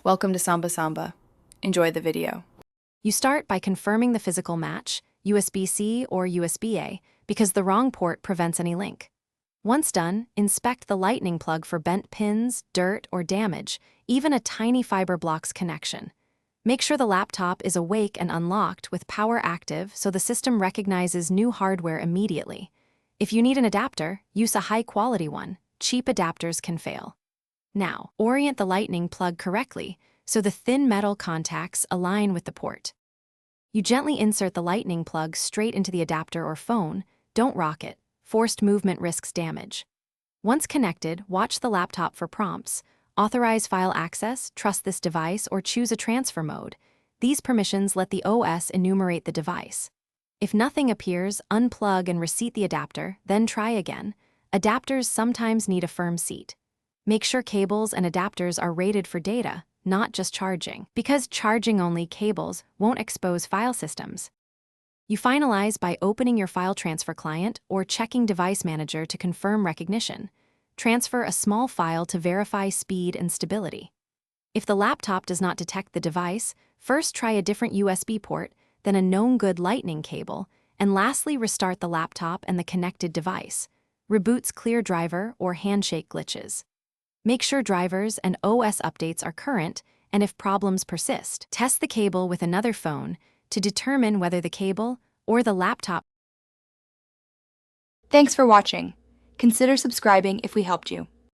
Welcome to Samba Samba. Enjoy the video. You start by confirming the physical match, USB-C or USB-A, because the wrong port prevents any link. Once done, inspect the lightning plug for bent pins, dirt, or damage, even a tiny fiber blocks connection. Make sure the laptop is awake and unlocked with power active so the system recognizes new hardware immediately. If you need an adapter, use a high-quality one. Cheap adapters can fail. Now, orient the lightning plug correctly so the thin metal contacts align with the port. You gently insert the lightning plug straight into the adapter or phone. Don't rock it. Forced movement risks damage. Once connected, watch the laptop for prompts. Authorize file access, trust this device, or choose a transfer mode. These permissions let the OS enumerate the device. If nothing appears, unplug and reseat the adapter, then try again. Adapters sometimes need a firm seat. Make sure cables and adapters are rated for data, not just charging, because charging-only cables won't expose file systems. You finalize by opening your file transfer client or checking Device Manager to confirm recognition. Transfer a small file to verify speed and stability. If the laptop does not detect the device, first try a different USB port, then a known good lightning cable, and lastly restart the laptop and the connected device. Reboots clear driver or handshake glitches. Make sure drivers and OS updates are current, and if problems persist, test the cable with another phone to determine whether the cable or the laptop. Thanks for watching. Consider subscribing if we helped you.